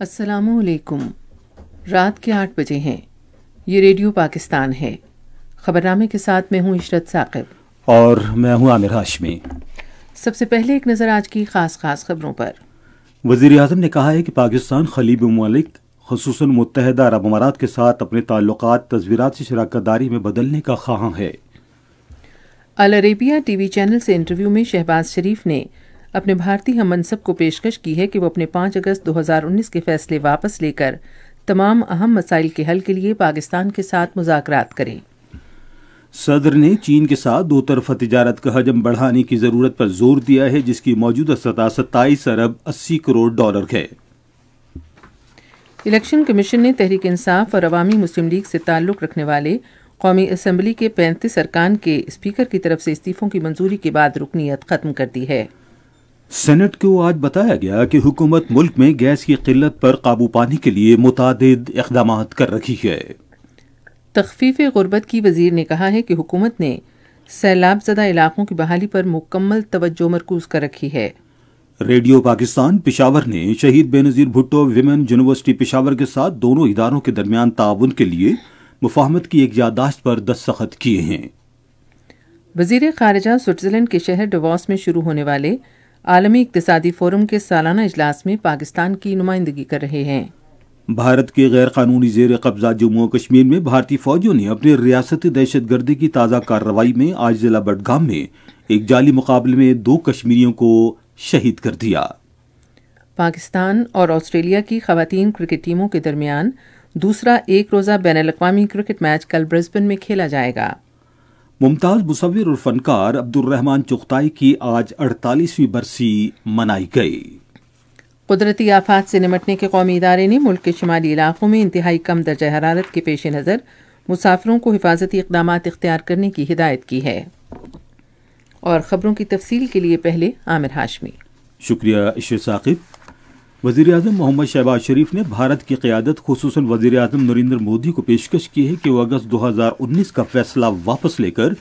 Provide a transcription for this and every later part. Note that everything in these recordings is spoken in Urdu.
السلام علیکم۔ رات کے 8 بجے ہیں۔ یہ ریڈیو پاکستان ہے۔ خبرنامے کے ساتھ میں ہوں عشرت ثاقب اور میں ہوں عامر ہاشمی۔ سب سے پہلے ایک نظر آج کی خاص خبروں پر۔ وزیر اعظم نے کہا ہے کہ پاکستان خلیجی ممالک خصوصاً متحدہ عرب امارات کے ساتھ اپنے تعلقات تصویراتی شراکت داری میں بدلنے کا خواہاں ہے۔ العربیہ ٹی وی چینل سے انٹرویو میں شہباز شریف نے اپنے بھارتی ہم منصب کو پیشکش کی ہے کہ وہ اپنے 5 اگست 2019 کے فیصلے واپس لے کر تمام اہم مسائل کے حل کے لیے پاکستان کے ساتھ مذاکرات کریں۔ صدر نے چین کے ساتھ دو طرفہ تجارت کا حجم بڑھانے کی ضرورت پر زور دیا ہے، جس کی موجودہ سطح 27 ارب 80 کروڑ ڈالر ہے۔ الیکشن کمیشن نے تحریک انصاف اور عوامی مسلم لیگ سے تعلق رکھنے والے قومی اسمبلی کے 35 ارکان کے اسپیکر کی طرف سے استعفوں کی منظوری کے بعد رکنیت ختم کر دی ہے۔ سینٹ کو آج بتایا گیا کہ حکومت ملک میں گیس کی قلت پر قابو پانے کے لیے متعدد اقدامات کر رہی ہے۔ تخفیف غربت کی وزیر نے کہا ہے کہ حکومت نے سیلاب زدہ علاقوں کی بحالی پر مکمل توجہ مرکوز کر رکھی ہے۔ ریڈیو پاکستان پشاور نے شہید بے نظیر بھٹو ویمن یونیورسٹی پشاور کے ساتھ دونوں اداروں کے درمیان تعاون کے لیے مفاہمت کی ایک یادداشت پر دستخط کیے ہیں۔ وزیر خارجہ سوئٹزرلینڈ کے شہر ڈیووس میں شروع ہونے والے عالمی اقتصادی فورم کے سالانہ اجلاس میں پاکستان کی نمائندگی کر رہے ہیں۔ بھارت کے غیر قانونی زیر قبضہ جموں و کشمیر میں بھارتی فوجیوں نے اپنی ریاستی دہشت گردی کی تازہ کارروائی میں آج ضلع بڈگام میں ایک جعلی مقابلے میں 2 کشمیریوں کو شہید کر دیا۔ پاکستان اور آسٹریلیا کی خواتین کرکٹ ٹیموں کے درمیان دوسرا ایک روزہ بین الاقوامی کرکٹ میچ کل برسبن میں کھیلا جائے گا۔ ممتاز مصور اور فنکار عبد الرحمان چغتائی کی آج 48ویں برسی منائی گئی۔ قدرتی آفات سے نمٹنے کے قومی ادارے نے ملک کے شمالی علاقوں میں انتہائی کم درجہ حرارت کے پیش نظر مسافروں کو حفاظتی اقدامات اختیار کرنے کی ہدایت کی ہے۔ اور خبروں کی تفصیل کے لیے پہلے عامر ہاشمی۔ شکریہ عشرت ثاقب۔ وزیر اعظم محمد شہباز شریف نے بھارت کی قیادت خصوصاً وزیر اعظم نریندر مودی کو پیشکش کی ہے کہ وہ اگست 2019 کا فیصلہ واپس لے کر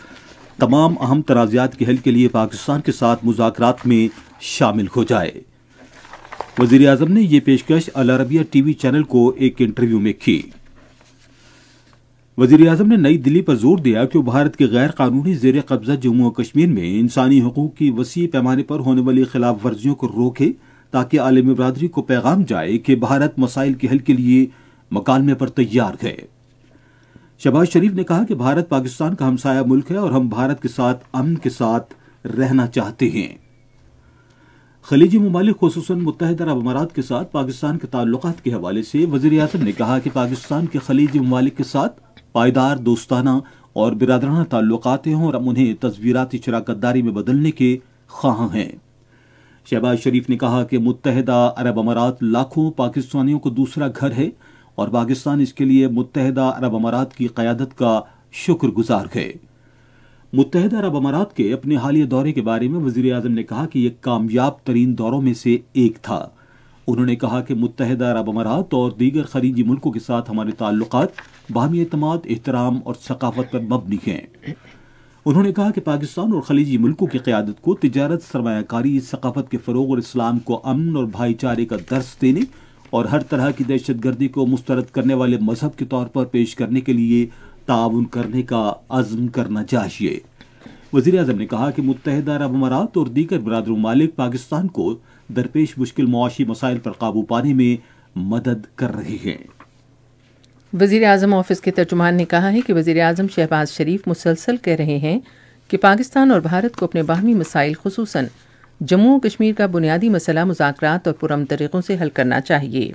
تمام اہم تنازعات کے حل کے لیے پاکستان کے ساتھ مذاکرات میں شامل ہو جائے۔ وزیر اعظم نے یہ پیشکش العربیہ ٹی وی چینل کو ایک انٹرویو میں کی۔ وزیر اعظم نے نئی دلی پر زور دیا کہ وہ بھارت کے غیر قانونی زیر قبضہ جموں و کشمیر میں انسانی حقوق کی وسیع پیمانے پر ہونے والی خلاف ورزیوں کو روکے تاکہ عالمی برادری کو پیغام جائے کہ بھارت مسائل کے حل کے لیے مکالمے پر تیار ہے۔ شہباز شریف نے کہا کہ بھارت پاکستان کا ہمسایہ ملک ہے اور ہم بھارت کے ساتھ امن کے ساتھ رہنا چاہتے ہیں۔ خلیجی ممالک خصوصاً متحدہ عرب امارات کے ساتھ پاکستان کے تعلقات کے حوالے سے وزیر اعظم نے کہا کہ پاکستان کے خلیجی ممالک کے ساتھ پائیدار دوستانہ اور برادرانہ تعلقات ہیں اور ہم انہیں تصویراتی شراکت داری میں بدلنے کے خواہاں ہیں۔ شہباز شریف نے کہا کہ متحدہ عرب امارات لاکھوں پاکستانیوں کو دوسرا گھر ہے اور پاکستان اس کے لیے متحدہ عرب امارات کی قیادت کا شکر گزار ہے۔ متحدہ عرب امارات کے اپنے حالیہ دورے کے بارے میں وزیر اعظم نے کہا کہ یہ کامیاب ترین دوروں میں سے ایک تھا۔ انہوں نے کہا کہ متحدہ عرب امارات اور دیگر خلیجی ملکوں کے ساتھ ہمارے تعلقات باہمی اعتماد، احترام اور ثقافت پر مبنی ہیں۔ انہوں نے کہا کہ پاکستان اور خلیجی ملکوں کی قیادت کو تجارت، سرمایہ کاری، ثقافت کے فروغ اور اسلام کو امن اور بھائی چارے کا درس دینے اور ہر طرح کی دہشت گردی کو مسترد کرنے والے مذہب کے طور پر پیش کرنے کے لیے تعاون کرنے کا عزم کرنا چاہیے۔ وزیر اعظم نے کہا کہ متحدہ عرب امارات اور دیگر برادر ممالک پاکستان کو درپیش مشکل معاشی مسائل پر قابو پانے میں مدد کر رہے ہیں۔ وزیر اعظم آفس کے ترجمان نے کہا ہے کہ وزیر اعظم شہباز شریف مسلسل کہہ رہے ہیں کہ پاکستان اور بھارت کو اپنے باہمی مسائل خصوصاً جموں و کشمیر کا بنیادی مسئلہ مذاکرات اور پرامن طریقوں سے حل کرنا چاہیے۔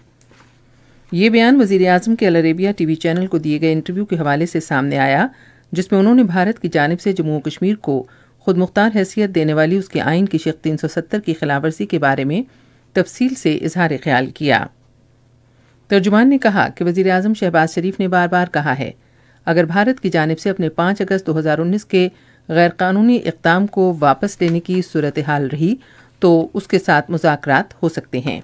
یہ بیان وزیر اعظم کے العربیہ ٹی وی چینل کو دیے گئے انٹرویو کے حوالے سے سامنے آیا، جس میں انہوں نے بھارت کی جانب سے جموں و کشمیر کو خود مختار حیثیت دینے والی اس کے آئین کی شق 370 کی خلاف ورزی کے بارے میں تفصیل سے اظہار خیال کیا۔ ترجمان نے کہا کہ وزیر اعظم شہباز شریف نے بار بار کہا ہے اگر بھارت کی جانب سے اپنے 5 اگست 2019 کے غیر قانونی اقدام کو واپس لینے کی صورتحال رہی تو اس کے ساتھ مذاکرات ہو سکتے ہیں۔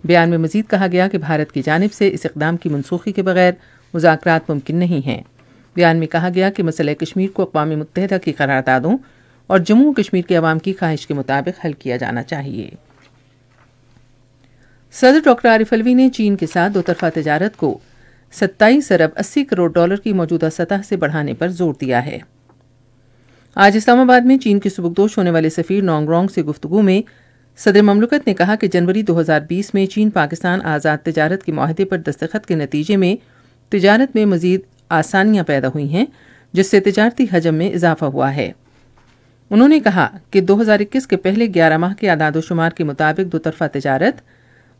بیان میں مزید کہا گیا کہ بھارت کی جانب سے اس اقدام کی منسوخی کے بغیر مذاکرات ممکن نہیں ہیں۔ بیان میں کہا گیا کہ مسئلہ کشمیر کو اقوام متحدہ کی قراردادوں اور جموں و کشمیر کے عوام کی خواہش کے مطابق حل کیا جانا چاہیے۔ صدر ڈاکٹر عارف الوی نے چین کے ساتھ دو طرفہ تجارت کو 27 ارب 80 کروڑ ڈالر کی موجودہ سطح سے بڑھانے پر زور دیا ہے۔ آج اسلام آباد میں چین کے سبکدوش ہونے والے سفیر نونگ رونگ سے گفتگو میں صدر مملکت نے کہا کہ جنوری 2020 میں چین پاکستان آزاد تجارت کے معاہدے پر دستخط کے نتیجے میں تجارت میں مزید آسانیاں پیدا ہوئی ہیں، جس سے تجارتی حجم میں اضافہ ہوا ہے۔ انہوں نے کہا کہ 2021 کے پہلے 11 ماہ کے اعداد و شمار کے مطابق دو طرفہ تجارت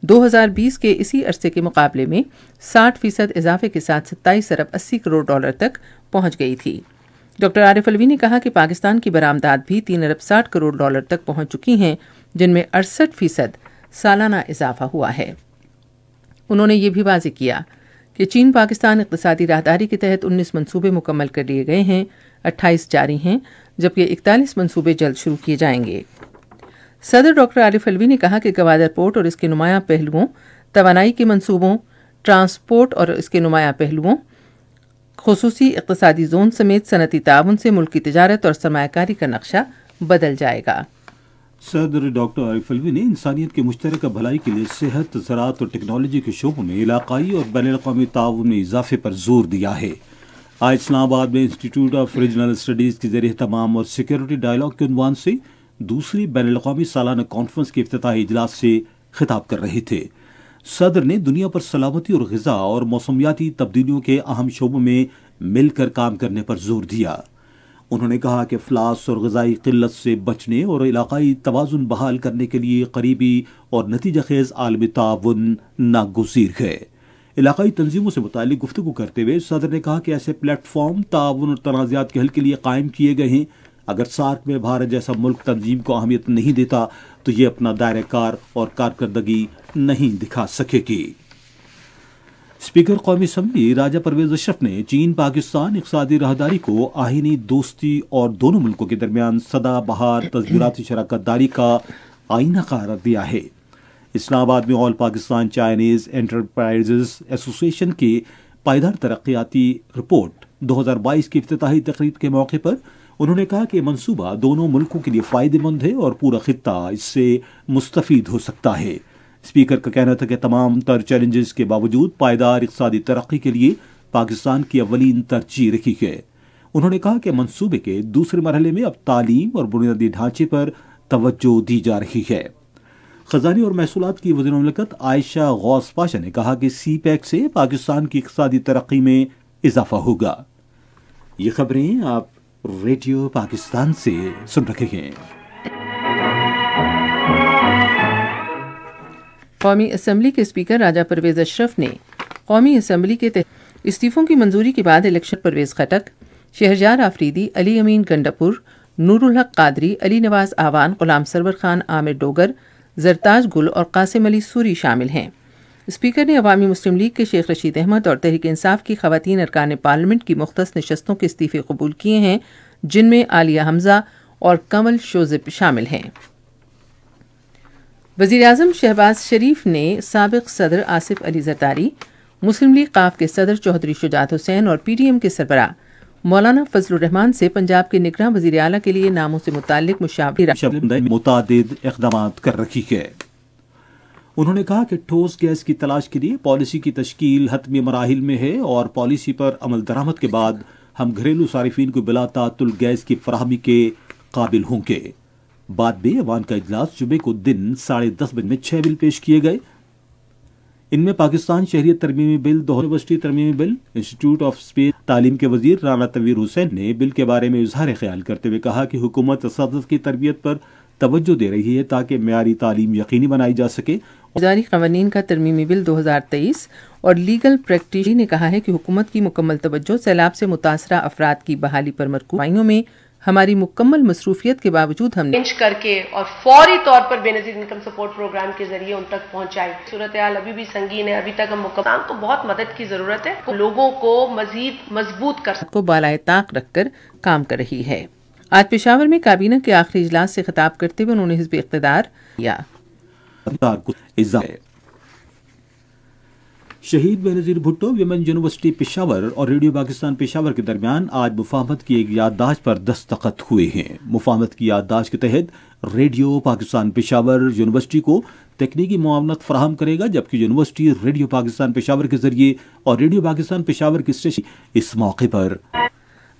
2020 کے اسی عرصے کے مقابلے میں 60% اضافے کے ساتھ 27 ارب 80 کروڑ ڈالر تک پہنچ گئی تھی۔ ڈاکٹر عارف الوی نے کہا کہ پاکستان کی برآمدات بھی 3 ارب 60 کروڑ ڈالر تک پہنچ چکی ہیں، جن میں 68% سالانہ اضافہ ہوا ہے۔ انہوں نے یہ بھی واضح کیا کہ چین پاکستان اقتصادی راہداری کے تحت 19 منصوبے مکمل کر لیے گئے ہیں، 28 جاری ہیں، جبکہ 41 منصوبے جلد شروع کیے جائیں گے۔ صدر ڈاکٹر عارف الوی نے کہا کہ گوادر پورٹ اور اس کے نمایاں پہلوؤں، توانائی کے منصوبوں، ٹرانسپورٹ اور اس کے نمایاں پہلوؤں، خصوصی اقتصادی زون سمیت صنعتی تعاون سے ملک کی تجارت اور سرمایہ کاری کا نقشہ بدل جائے گا۔ صدر ڈاکٹر عارف الوی نے انسانیت کے مشترکہ بھلائی کے لیے صحت، زراعت اور ٹیکنالوجی کے شعبوں میں علاقائی اور بین الاقوامی تعاون میں اضافے پر زور دیا ہے۔ آج اسلام آباد میں انسٹیٹیوٹ آف ریجنل اسٹڈیز کے زیر اہتمام اور سیکیورٹی ڈائیلاگ کے عنوان سے دوسری بین الاقوامی سالانہ کانفرنس کے افتتاحی اجلاس سے خطاب کر رہے تھے۔ صدر نے دنیا پر سلامتی اور غذا اور موسمیاتی تبدیلیوں کے اہم شعبوں میں مل کر کام کرنے پر زور دیا۔ انہوں نے کہا کہ افلاس اور غذائی قلت سے بچنے اور علاقائی توازن بحال کرنے کے لیے قریبی اور نتیجہ خیز عالمی تعاون ناگزیر ہے۔ علاقائی تنظیموں سے متعلق گفتگو کرتے ہوئے صدر نے کہا کہ ایسے پلیٹ فارم تعاون اور تنازعات کے حل کے لیے قائم کیے گئے ہیں۔ اگر سارک میں بھارت جیسا ملک تنظیم کو اہمیت نہیں دیتا تو یہ اپنا دائرہ کار اور کارکردگی نہیں دکھا سکے گی۔ اسپیکر قومی اسمبلی راجہ پرویز اشرف نے چین پاکستان اقتصادی راہداری کو آئینی دوستی اور دونوں ملکوں کے درمیان سدا بہار تصویراتی شراکت داری کا آئینہ قرار دیا ہے۔ اسلام آباد میں آل پاکستان چائنیز انٹرپرائزز ایسوسی ایشن کی پائیدار ترقیاتی رپورٹ 2022 کی افتتاحی تقریب کے موقع پر انہوں نے کہا کہ یہ منصوبہ دونوں ملکوں کے لیے فائدہ مند ہے اور پورا خطہ اس سے مستفید ہو سکتا ہے۔ اسپیکر کا کہنا تھا کہ تمام تر چیلنجز کے باوجود پائیدار اقتصادی ترقی کے لیے پاکستان کی اولین ترجیح رکھی ہے۔ انہوں نے کہا کہ منصوبے کے دوسرے مرحلے میں اب تعلیم اور بنیادی ڈھانچے پر توجہ دی جا رہی ہے۔ خزانے اور محصولات کی وزیر مملکت عائشہ غوث پاشا نے کہا کہ سی پیک سے پاکستان کی اقتصادی ترقی میں اضافہ ہوگا۔ یہ خبریں آپ ریڈیو پاکستان سے سن رہے ہیں۔ قومی اسمبلی کے اسپیکر راجہ پرویز اشرف نے قومی اسمبلی کے استعفوں کی منظوری کے بعد الیکشن پرویز خٹک، شہرجار آفریدی، علی امین گنڈاپور، نور الحق قادری، علی نواز آوان، غلام سرور خان عامر ڈوگر، زرتاج گل اور قاسم علی سوری شامل ہیں۔ اسپیکر نے عوامی مسلم لیگ کے شیخ رشید احمد اور تحریک انصاف کی خواتین ارکان پارلیمنٹ کی مختص نشستوں کے استعفے قبول کیے ہیں، جن میں عالیہ حمزہ اور کمل شوزب شامل ہیں۔ وزیراعظم شہباز شریف نے سابق صدر آصف علی زرداری، مسلم لیگ قاف کے صدر چودھری شجاعت حسین اور پی ڈی ایم کے سربراہ مولانا فضل الرحمان سے پنجاب کے نگراں وزیر اعلیٰ کے لیے ناموں سے متعلق متعدد اقدامات کر رکھی ہے۔ انہوں نے کہا کہ ٹھوس گیس کی تلاش کے لیے پالیسی کی تشکیل حتمی مراحل میں ہے اور پالیسی پر عمل درآمد کے بعد ہم گھریلو صارفین کو بلا تعطل گیس کی فراہمی کے قابل ہوں گے۔ بعد میں ایوان کا اجلاس جمعے کو دن 10:30 بجے میں 6 بل پیش کیے گئے۔ ان میں پاکستان شہریت ترمیمی بل، یونیورسٹی ترمیمی بل۔ انسٹیٹیوٹ آف اسپیس تعلیم کے وزیر رانا تنویر حسین نے بل کے بارے میں اظہار خیال کرتے ہوئے کہا کہ حکومت اساتذہ کی تربیت پر توجہ دے رہی ہے تاکہ معیاری تعلیم یقینی بنائی جا سکے۔ جاری قوانین کا ترمیمی بل 2023 اور لیگل پریکٹیشنر نے کہا ہے کہ حکومت کی مکمل توجہ سیلاب سے متاثرہ افراد کی بحالی پر مرکوز ہے۔ میں ہماری مکمل مصروفیت کے باوجود ہم نے کر کے اور فوری طور پر بے نظیر انکم سپورٹ پروگرام کے ذریعے ان تک پہنچائی۔ صورتحال ابھی بھی سنگین ہے، ابھی تک ہم مکمل کو بہت مدد کی ضرورت ہے، لوگوں کو مزید مضبوط کر بالائے طاق رکھ کر کام کر رہی ہے۔ آج پشاور میں کابینہ کے آخری اجلاس سے خطاب کرتے ہوئے انہوں نے حزب اقتدار یا شہید بے نظیر بھٹو ویمن یونیورسٹی پشاور اور ریڈیو پاکستان پشاور کے درمیان آج مفاہمت کی ایک یادداشت پر دستخط ہوئے ہیں۔ مفاہمت کی یادداشت کے تحت ریڈیو پاکستان پشاور یونیورسٹی کو تکنیکی معاونت فراہم کرے گا، جبکہ یونیورسٹی ریڈیو پاکستان پشاور کے ذریعے اور ریڈیو پاکستان پشاور کے اسٹیشن اس موقع پر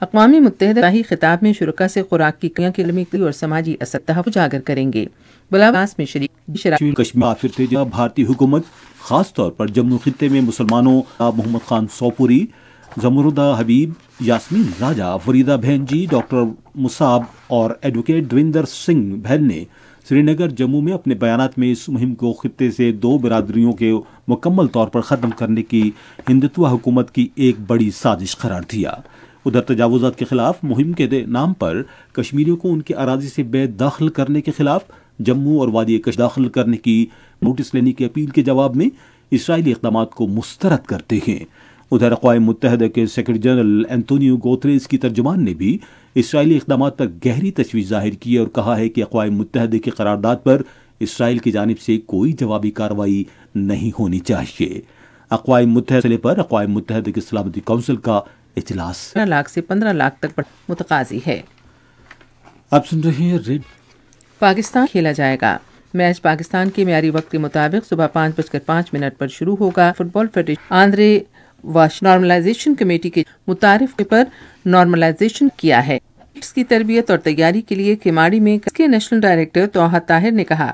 اقوام متحدہ ہی خطاب میں شرکاء سے خوراک کی کمیاں کے علمی اور سماجی اثر تحفظ اجاگر کریں گے۔ بلاواس میں کشمیر کافر بھارتی حکومت خاص طور پر جموں خطے میں مسلمانوں محمد خان سوپوری، زمردہ حبیب، یاسمین راجہ، فریدہ بہن جی، ڈاکٹر مصعب اور ایڈوکیٹ دویندر سنگھ بہل نے سری نگر جموں میں اپنے بیانات میں اس مہم کو خطے سے دو برادریوں کے مکمل طور پر ختم کرنے کی ہندوتوا حکومت کی ایک بڑی سازش قرار دیا۔ ادھر تجاوزات کے خلاف مہم کے نام پر کشمیریوں کو ان کی اراضی سے بے دخل کرنے کے خلاف جموں اور وادی کش داخل کرنے کی نوٹس لینے کی اپیل کے جواب میں اسرائیلی اقدامات کو مسترد کرتے ہیں۔ ادھر اقوام متحدہ کے سیکرٹری جنرل اینٹونیو گوتریز کی ترجمان نے بھی اسرائیلی اقدامات پر گہری تشویش ظاہر کی اور کہا ہے کہ اقوام متحدہ کی قرارداد پر اسرائیل کی جانب سے کوئی جوابی کارروائی نہیں ہونی چاہیے۔ اقوام متحدہ پر اقوام متحدہ کی سلامتی کونسل کا اجلاس 15 لاکھ سے 15 لاکھ تک متقاضی ہے۔ اب سن رہے ہیں ریڈ پاکستان کھیلا جائے گا۔ میچ پاکستان کے معیاری وقت کے مطابق صبح 5:05 پر شروع ہوگا۔ فٹ بال فیڈریشن آندرے واش نارملائزیشن کمیٹی کے متعارف پر نارملائزیشن کیا ہے۔ اس کی تربیت اور تیاری کے لیے کھماڑی میں کے نیشنل ڈائریکٹر توحا طاہر نے کہا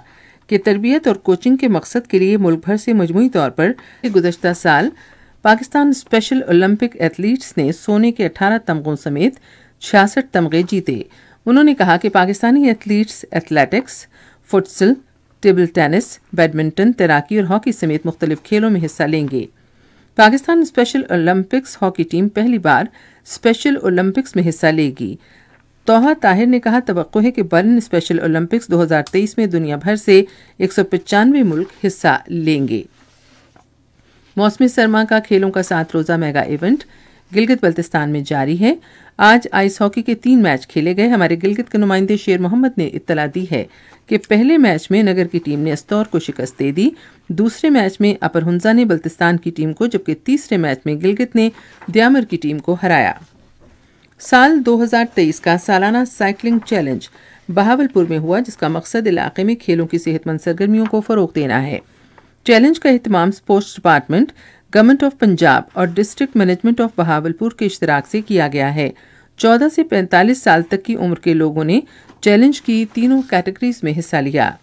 کہ تربیت اور کوچنگ کے مقصد کے لیے ملک بھر سے مجموعی طور پر گزشتہ سال پاکستان اسپیشل اولمپک ایتھلیٹس نے سونے کے 18 تمغوں سمیت 66 تمغے جیتے۔ انہوں نے کہا کہ پاکستانی athletes athletics, futsal, table tennis, badminton, تیراکی اور ہاکی سمیت مختلف کھیلوں میں حصہ لیں گے۔ Pakistan special Olympics hockey team پہلی بار اسپیشل اولمپکس میں حصہ لے گی۔ توحا طاہر نے کہا توقع ہے کہ برن اسپیشل اولمپکس 2023 میں دنیا بھر سے 195 ملک حصہ لیں گے۔ موسم سرما کا کھیلوں کا 7 روزہ میگا ایونٹ گلگت بلتستان میں جاری ہے۔ آج آئس ہاکی کے 3 میچ کھیلے گئے۔ ہمارے گلگت کے نمائندے شیر محمد نے اطلاع دی ہے کہ پہلے میچ میں نگر کی ٹیم نے استور کو شکست دے دی، دوسرے میچ میں اپر ہنزا نے بلتستان کی ٹیم کو، جبکہ تیسرے میچ میں گلگت نے دیامر کی ٹیم کو ہرایا۔ سال 2023 کا سالانہ سائیکلنگ چیلنج بہاولپور میں ہوا، جس کا مقصد علاقے میں کھیلوں کی صحت مند سرگرمیوں کو فروغ دینا ہے۔ چیلنج کا اہتمام sports department, government of Punjab اور ڈسٹرکٹ مینجمنٹ آف بہاولپور کے اشتراک سے کیا گیا ہے۔ 14 سے 45 سال تک کی عمر کے لوگوں نے چیلنج کی تینوں کیٹیگریز میں حصہ لیا۔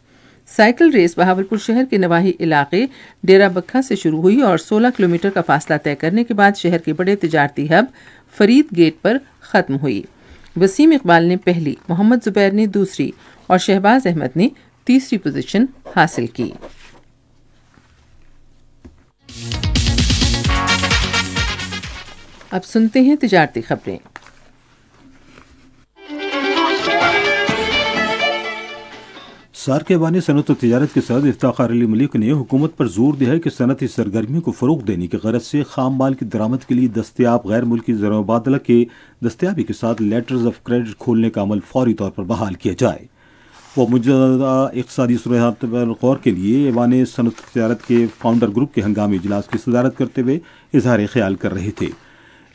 سائیکل ریس بہاولپور شہر کے نواحی علاقے ڈیرہ بکھا سے شروع ہوئی اور 16 کلومیٹر کا فاصلہ طے کرنے کے بعد شہر کے بڑے تجارتی ہب فرید گیٹ پر ختم ہوئی۔ وسیم اقبال نے پہلی، محمد زبیر نے دوسری اور شہباز احمد نے تیسری پوزیشن حاصل کی۔ اب سنتے ہیں تجارتی خبریں۔ سار کے بانی صنعت و تجارت کے صدر افتخار علی ملک نے حکومت پر زور دیا ہے کہ صنعتی سرگرمیوں کو فروغ دینے کی غرض سے خام مال کی درآمد کے لیے دستیاب غیر ملکی زر مبادلہ کے دستیابی کے ساتھ لیٹرز آف کریڈٹ کھولنے کا عمل فوری طور پر بحال کیا جائے۔ وہ موجودہ اقتصادی صورتحال پر غور کے لیے ایوان صنعت و تجارت کے فاؤنڈر گروپ کے ہنگامی اجلاس کی صدارت کرتے ہوئے اظہار خیال کر رہے تھے۔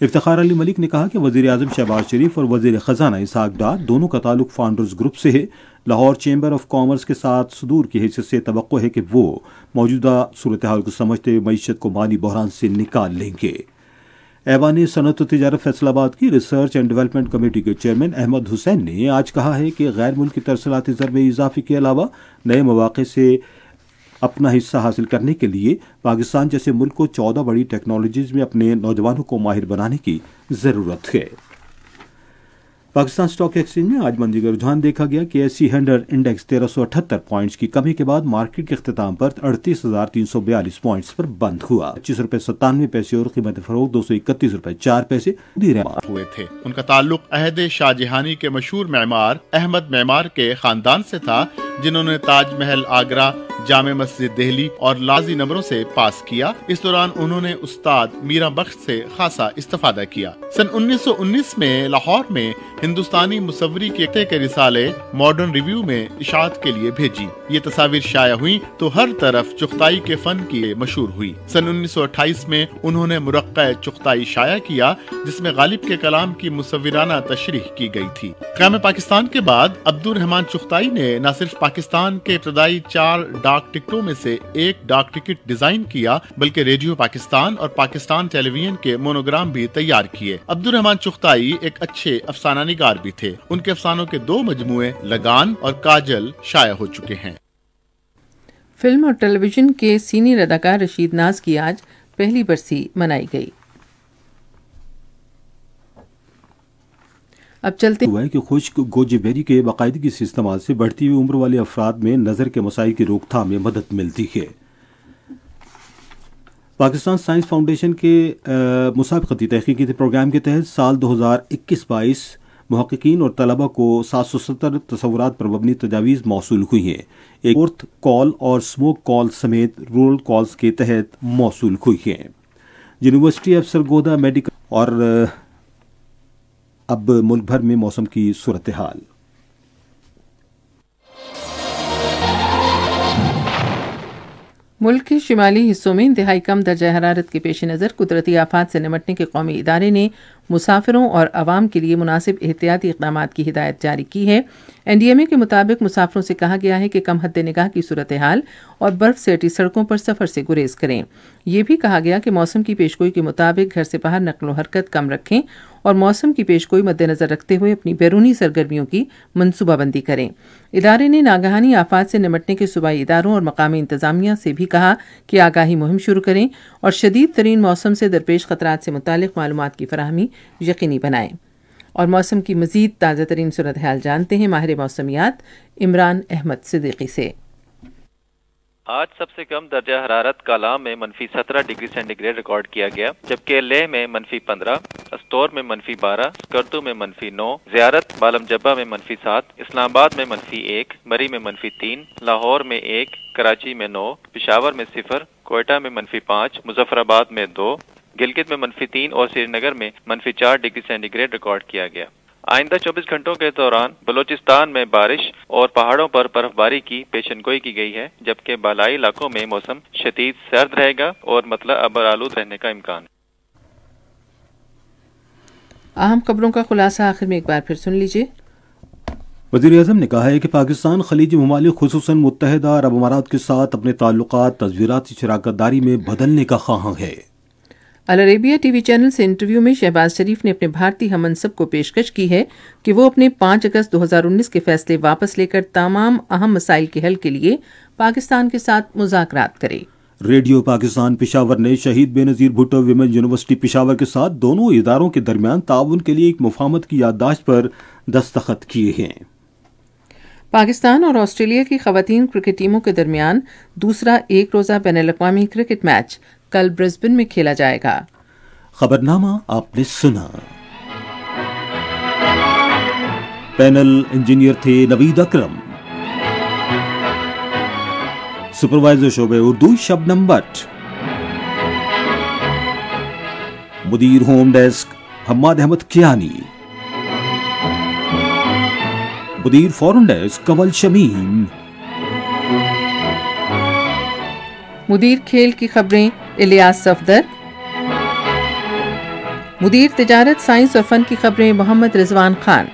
افتخار علی ملک نے کہا کہ وزیر اعظم شہباز شریف اور وزیر خزانہ اسحاق ڈار دونوں کا تعلق فاؤنڈرز گروپ سے ہے۔ لاہور چیمبر آف کامرس کے ساتھ صدور کی حیثیت سے توقع ہے کہ وہ موجودہ صورتحال کو سمجھتے ہوئے معیشت کو مالی بحران سے نکال لیں گے۔ ایوان صنعت و تجارت فیصل آباد کی ریسرچ اینڈ ڈیولپمنٹ کمیٹی کے چیئرمین احمد حسین نے آج کہا ہے کہ غیر ملکی ترسیلاتی زر میں اضافے کے علاوہ نئے مواقع سے اپنا حصہ حاصل کرنے کے لیے پاکستان جیسے ملک کو 14 بڑی ٹیکنالوجیز میں اپنے نوجوانوں کو ماہر بنانے کی ضرورت ہے۔ پاکستان اسٹاک ایکسچینج میں آج منجی کا رجحان دیکھا گیا کہ ایسی 100 انڈیکس 1378 پوائنٹس کی کمی کے بعد مارکیٹ کے اختتام پر 38,342 پوائنٹس پر بند ہوا۔ 25.97 روپے اور قیمت فروخت 231.04 ہوئے تھے۔ ان کا تعلق عہد شاہ جہانی کے مشہور معمار احمد معمار کے خاندان سے تھا، جنہوں نے تاج محل آگرہ، جامع مسجد دہلی اور لازی نمبروں سے پاس کیا۔ اس دوران انہوں نے استاد میرا بخش سے خاصا استفادہ کیا۔ سن 1919 میں لاہور میں ہندوستانی مصوری کے رسالے ماڈرن ریویو میں اشاعت کے لیے بھیجی. یہ تصاویر شائع ہوئی تو ہر طرف چغتائی کے فن کی مشہور ہوئی. سن 1928 میں انہوں نے مرقع چغتائی شائع کیا جس میں غالب کے کلام کی مصورانہ تشریح کی گئی تھی. قیام پاکستان کے بعد عبد الرحمان چغتائی نے نہ صرف پاکستان کے ابتدائی 4 ڈاک ٹکٹوں میں سے ایک ڈاک ٹکٹ ڈیزائن کیا بلکہ ریڈیو پاکستان اور پاکستان ٹیلی ویژن کے مونوگرام بھی تیار کیے. عبد الرحمان چغتائی ایک اچھے افسانہ نگار بھی تھے. ان کے افسانوں کے 2 مجموعے لگان اور کاجل شائع ہو چکے ہیں. فلم اور ٹیلی ویژن کے سینئر اداکار رشید ناز کی آج پہلی برسی منائی گئی. اب چلتے ہوا ہے کہ خشک گوجے بیری کے باقاعدگی سے استعمال سے بڑھتی ہوئی عمر والے افراد میں نظر کے مسائل کی روک تھام میں مدد ملتی ہے. پاکستان سائنس فاؤنڈیشن کے مسابقتی تحقیقی پروگرام کے تحت سال 2021-22 محققین اور طلبہ کو 770 تصورات پر مبنی تجاویز موصول ہوئی ہیں. ایک اورتھ کال اور سموک کال سمیت رورل کالز کے تحت موصول ہوئی ہیں. یونیورسٹی آف سرگودا میڈیکل اور اب ملک بھر میں موسم کی صورتحال. ملک کے شمالی حصوں میں انتہائی کم درجہ حرارت کے پیش نظر قدرتی آفات سے نمٹنے کے قومی ادارے نے مسافروں اور عوام کے لیے مناسب احتیاطی اقدامات کی ہدایت جاری کی ہے. NDMA کے مطابق مسافروں سے کہا گیا ہے کہ کم حد نگاہ کی صورتحال اور برف سے اٹی سڑکوں پر سفر سے گریز کریں. یہ بھی کہا گیا کہ موسم کی پیشگوئی کے مطابق گھر سے باہر نقل و حرکت کم رکھیں اور موسم کی پیشگوئی مد نظر رکھتے ہوئے اپنی بیرونی سرگرمیوں کی منصوبہ بندی کریں. ادارے نے ناگہانی آفات سے نمٹنے کے صوبائی اداروں اور مقامی انتظامیہ سے بھی کہا کہ آگاہی مہم شروع کریں اور شدید ترین موسم سے درپیش خطرات سے متعلق معلومات کی فراہمی یقینی بنائیں. اور موسم کی مزید تازہ ترین صورتحال جانتے ہیں ماہر موسمیات عمران احمد صدیقی سے. آج سب سے کم درجہ حرارت کالام میں -17 ڈگری سینٹی گریڈ ریکارڈ کیا گیا، جبکہ لیہ میں -15، استور میں -12، سکردو میں -9، زیارت بالم جبہ میں -7، اسلام آباد میں -1، مری میں -3، لاہور میں 1، کراچی میں 9، پشاور میں 0، کوئٹہ میں -5، مظفر آباد میں 2، گلگت میں -3 اور سری نگر میں -4 ڈگری سینٹی گریڈ ریکارڈ کیا گیا. آئندہ 24 گھنٹوں کے دوران بلوچستان میں بارش اور پہاڑوں پر برف باری کی پیشن گوئی کی گئی ہے، جبکہ بالائی علاقوں میں موسم شدید سرد رہے گا اور مطلع ابر آلود رہنے کا امکان ہے. اہم خبروں کا خلاصہ آخر میں ایک بار پھر سن لیجیے. وزیر اعظم نے کہا ہے کہ پاکستان خلیجی ممالک خصوصاً متحدہ عرب امارات کے ساتھ اپنے تعلقات تصویراتی شراکت داری میں بدلنے کا خواہاں ہے. العربیہ ٹی وی چینل سے انٹرویو میں شہباز شریف نے اپنے بھارتی ہم منصب کو پیشکش کی ہے کہ وہ اپنے 5 اگست 2019 کے فیصلے واپس لے کر تمام اہم مسائل کے حل کے لیے پاکستان کے ساتھ مذاکرات کرے. ریڈیو پاکستان پشاور نے شہید بے نظیر بھٹو ویمن یونیورسٹی پشاور کے ساتھ دونوں اداروں کے درمیان تعاون کے لیے ایک مفاہمت کی یادداشت پر دستخط کیے ہیں. پاکستان اور آسٹریلیا کی خواتین کرکٹ ٹیموں کے درمیان دوسرا ایک روزہ بین الاقوامی کرکٹ میچ کل برسبن میں کھیلا جائے گا. خبرنامہ آپ نے سنا. پینل انجینئر تھے نوید اکرم، سپروائزر شعبہ اردو شبنم بٹ، مدیر ہوم ڈیسک حماد احمد کیانی، مدیر فورن ڈیسک کنول شمیم، مدیر کھیل کی خبریں الیاس صفدر، مدیر تجارت سائنس اور فن کی خبریں محمد رضوان خان.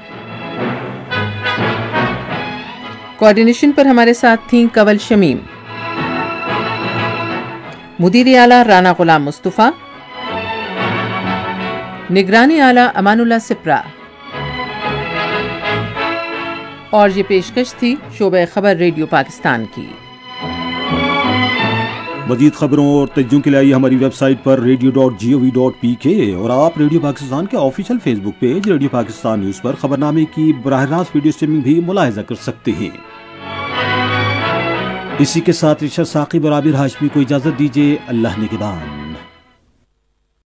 کوارڈینیشن پر ہمارے ساتھ تھیں کنول شمیم. مدیر اعلیٰ رانا غلام مصطفیٰ، نگرانی اعلیٰ امان اللہ سپرا. اور یہ پیشکش تھی شعبہ خبر ریڈیو پاکستان کی. مزید خبروں اور تجزیوں کے لیے ہماری ویب سائٹ پر radio.gov.pk اور آپ ریڈیو پاکستان کے آفیشیل فیس بک پیج ریڈیو پاکستان نیوز پر خبرنامے کی براہ راست ویڈیو اسٹریمنگ بھی ملاحظہ کر سکتے ہیں. اسی کے ساتھ رشا ثاقب اور عابر ہاشمی کو اجازت دیجیے. اللہ نگہبان.